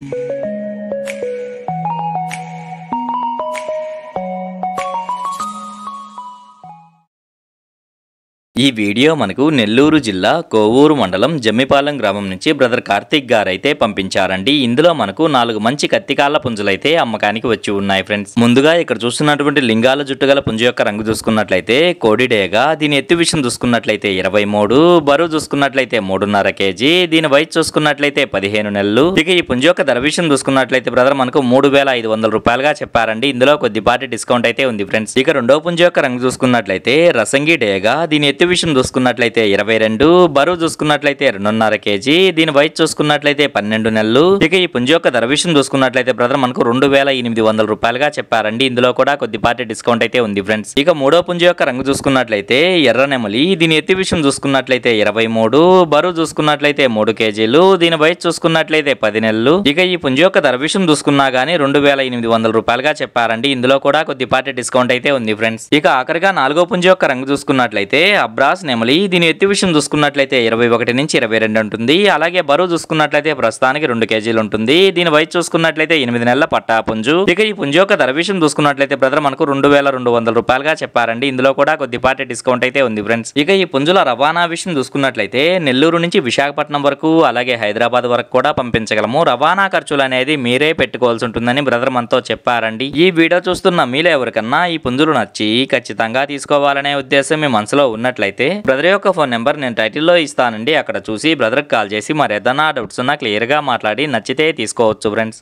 ఈ వీడియో మనకు నెల్లూరు జిల్లా కోవూరు మండలం జమ్మిపాలెం గ్రామం నుంచి బ్రదర్ కార్తిక్ గారు అయితే పంపించారండి. ఇందులో మనకు 4 మంచి కత్తికాళ్ళ పుంజులైతే అమ్మకానికి వచ్చి ఉన్నాయి ఫ్రెండ్స్. ముందుగా ఇక్కడ చూస్తున్నటువంటి లింగాల జుట్టుగల పుంజు యొక్క రంగు చూసుకున్నట్లయితే కోడిడేగా, దీని ఎత్తు విషయం చూసుకున్నట్లయితే 23, బరువు చూసుకున్నట్లయితే 3.5 kg, దీని వయసు చూసుకున్నట్లయితే 15 నెలలు. ఇక ఈ పుంజు యొక్క ధర విషయం చూసుకున్నట్లయితే బ్రదర్ మనకు 3,500 రూపాయలుగా చెప్పారండి. ఇందులో కొద్దిపాటి డిస్కౌంట్ అయితే ఉంది ఫ్రెండ్స్. ఇక రెండో పుంజు యొక్క రంగు చూసుకున్నట్లయితే రసంగి డేగా, దీని ఎత్తు విషయం చూసుకున్నట్లయితే 22, బరువు చూసుకున్నట్లయితే 2.5 kg, దీని వయసు చూసుకున్నట్లయితే 12 నెలలు. ఇక ఈ పుంజు యొక్క ధర విషయం చూసుకున్నట్లయితే బ్రదర్ మనకు 2,800 రూపాయలుగా చెప్పారండి. ఇందులో కూడా కొద్దిపాటి డిస్కౌంట్ అయితే ఉంది ఫ్రెండ్స్. ఇక మూడో పుంజు యొక్క రంగు చూసుకున్నట్లయితే ఎర్ర నెమలి, దీని ఎత్తు విషయం చూసుకున్నట్లయితే 23, బరువు చూసుకున్నట్లయితే 3 kgలు, దీని వయసు చూసుకున్నట్లయితే 10 నెలలు. ఇక ఈ పుంజు యొక్క ధర విషయం చూసుకున్నా గానీ 2,800 రూపాయలుగా చెప్పారండి. ఇందులో కూడా కొద్దిపాటి డిస్కౌంట్ అయితే ఉంది ఫ్రెండ్స్. ఇక ఆఖరిగా నాలుగో పుంజు యొక్క రంగు చూసుకున్నట్లయితే అబ్రాస్ నెమలి, దీని ఎత్తు విషయం చూసుకున్నట్లయితే 21 నుంచి 22 ఉంటుంది. అలాగే బరువు చూసుకున్నట్లయితే ప్రస్తుతానికి 2 kgలు ఉంటుంది. దీని వయసు చూసుకున్నట్లయితే 8 నెలల పట్టా పుంజు. ఇక ఈ పుంజు యొక్క ధర విషయం చూసుకున్నట్లయితే బ్రదర్ మనకు 2,200 రూపాయలుగా చెప్పారండి. ఇందులో కూడా కొద్దిపాటి డిస్కౌంట్ అయితే ఉంది ఫ్రెండ్స్. ఇక ఈ పుంజుల రవాణా విషయం చూసుకున్నట్లయితే నెల్లూరు నుంచి విశాఖపట్నం వరకు అలాగే హైదరాబాద్ వరకు కూడా పంపించగలము. రవాణా ఖర్చులు అనేది మీరే పెట్టుకోవాల్సి ఉంటుందని బ్రదర్ మనతో చెప్పారండి. ఈ వీడియో చూస్తున్న మీలో ఎవరికన్నా ఈ పుంజులు నచ్చి ఖచ్చితంగా తీసుకోవాలనే ఉద్దేశం మీ మనసులో ఉన్నట్లయితే బ్రదర్ యొక్క ఫోన్ నెంబర్ నేను టైటిల్లో ఇస్తానండి. అక్కడ చూసి బ్రదర్కి కాల్ చేసి మరి ఏదైనా డౌట్స్ ఉన్నా క్లియర్గా మాట్లాడి నచ్చితే తీసుకోవచ్చు ఫ్రెండ్స్.